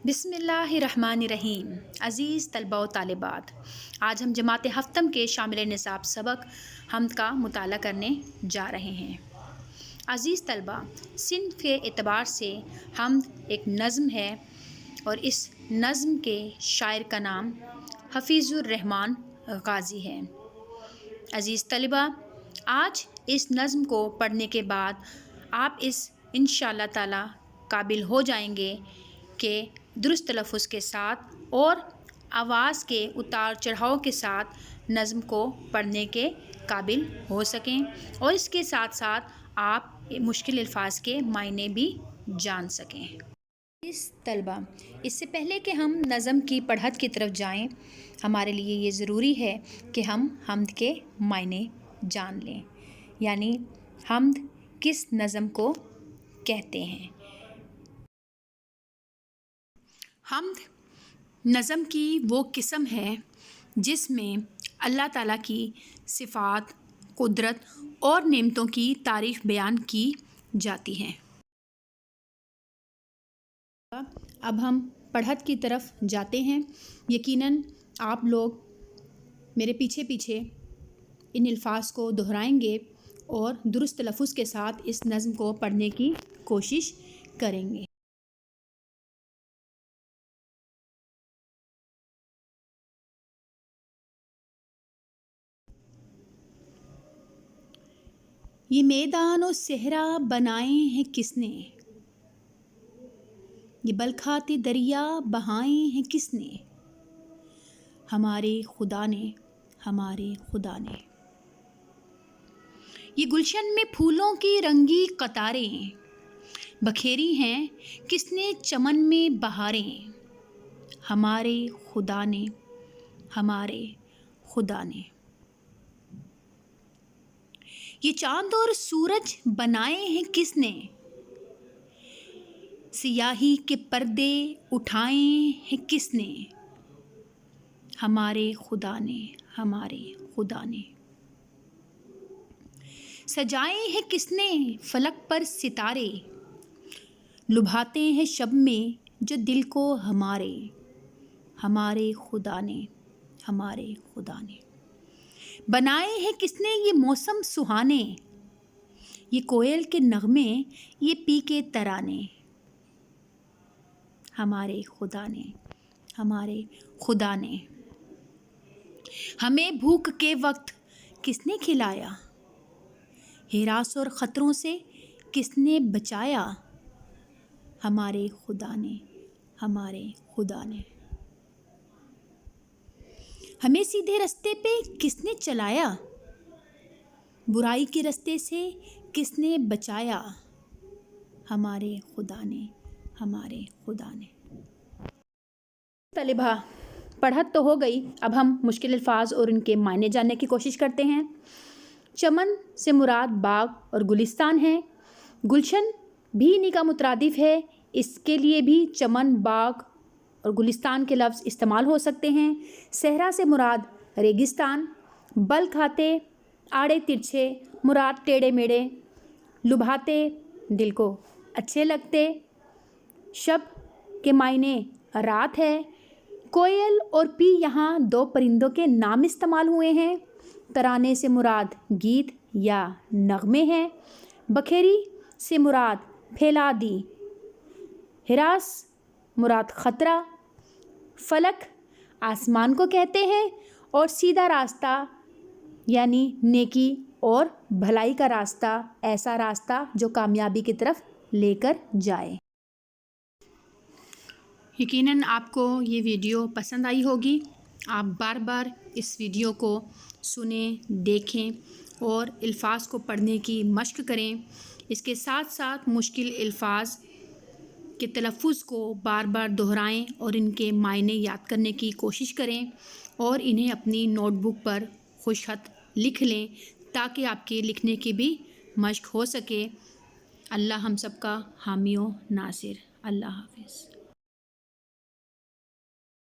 بسم اللہ الرحمن الرحیم۔ عزیز طلبہ و طالبات، آج ہم جماعت ہفتم کے شامل نصاب سبق حمد کا مطالعہ کرنے جا رہے ہیں۔ عزیز طلبہ، صنف کے اعتبار سے حمد ایک نظم ہے اور اس نظم کے شاعر کا نام حفیظ الرحمن غازی ہے۔ عزیز طلبہ، آج اس نظم کو پڑھنے کے بعد آپ اس انشاءاللہ تعالی قابل ہو جائیں گے کہ درست تلفظ کے ساتھ اور آواز کے اتار چڑھاؤ کے ساتھ نظم کو پڑھنے کے قابل ہو سکیں اور اس کے ساتھ ساتھ آپ مشکل الفاظ کے معنی بھی جان سکیں۔ اس طلبہ، اس سے پہلے کہ ہم نظم کی پڑھت کی طرف جائیں، ہمارے لیے یہ ضروری ہے کہ ہم حمد کے معنی جان لیں، یعنی حمد کس نظم کو کہتے ہیں۔ حمد نظم کی وہ قسم ہے جس میں اللہ تعالیٰ کی صفات، قدرت اور نعمتوں کی تعریف بیان کی جاتی ہے۔ اب ہم پڑھت کی طرف جاتے ہیں۔ یقیناً آپ لوگ میرے پیچھے پیچھے ان الفاظ کو دہرائیں گے اور درست تلفظ کے ساتھ اس نظم کو پڑھنے کی کوشش کریں گے۔ یہ میدان و صحرا بنائے ہیں کس نے، یہ بلکھاتے دریا بہائے ہیں کس نے، ہمارے خدا نے، ہمارے خدا نے۔ یہ گلشن میں پھولوں کی رنگی قطاریں بکھیری ہیں کس نے چمن میں بہاریں، ہمارے خدا نے، ہمارے خدا نے۔ یہ چاند اور سورج بنائے ہیں کس نے، سیاہی کے پردے اٹھائے ہیں کس نے، ہمارے خدا نے، ہمارے خدا نے۔ سجائے ہیں کس نے فلک پر ستارے، لبھاتے ہیں شب میں جو دل کو ہمارے، ہمارے خدا نے، ہمارے خدا نے۔ بنائے ہیں کس نے یہ موسم سہانے، یہ کوئل کے نغمے، یہ پی کے ترانے، ہمارے خدا نے، ہمارے خدا نے۔ ہمیں بھوک کے وقت کس نے کھلایا، ہراس اور خطروں سے کس نے بچایا، ہمارے خدا نے، ہمارے خدا نے۔ ہمیں سیدھے رستے پہ کس نے چلایا، برائی کے رستے سے کس نے بچایا، ہمارے خدا نے، ہمارے خدا نے۔ طلبہ، پڑھت تو ہو گئی، اب ہم مشکل الفاظ اور ان کے معنی جاننے کی کوشش کرتے ہیں۔ چمن سے مراد باغ اور گلستان ہے۔ گلشن بھی انہی کا مترادف ہے، اس کے لیے بھی چمن، باغ اور گلستان کے لفظ استعمال ہو سکتے ہیں۔ صحرا سے مراد ریگستان۔ بل کھاتے، آڑے ترچھے، مراد ٹیڑھے میڑھے۔ لبھاتے، دل کو اچھے لگتے۔ شب کے معنی رات ہے۔ کوئل اور پی یہاں دو پرندوں کے نام استعمال ہوئے ہیں۔ ترانے سے مراد گیت یا نغمے ہیں۔ بکھیری سے مراد پھیلا دی۔ ہراس مراد خطرہ۔ فلک آسمان کو کہتے ہیں اور سیدھا راستہ یعنی نیکی اور بھلائی کا راستہ، ایسا راستہ جو کامیابی کی طرف لے کر جائے۔ یقیناً آپ کو یہ ویڈیو پسند آئی ہوگی۔ آپ بار بار اس ویڈیو کو سنیں، دیکھیں اور الفاظ کو پڑھنے کی مشق کریں۔ اس کے ساتھ ساتھ مشکل الفاظ کے تلفظ کو بار بار دہرائیں اور ان کے معنی یاد کرنے کی کوشش کریں اور انہیں اپنی نوٹ بک پر خوش خط لکھ لیں تاکہ آپ کے لکھنے کی بھی مشق ہو سکے۔ اللہ ہم سب کا حامی و ناصر۔ اللہ حافظ۔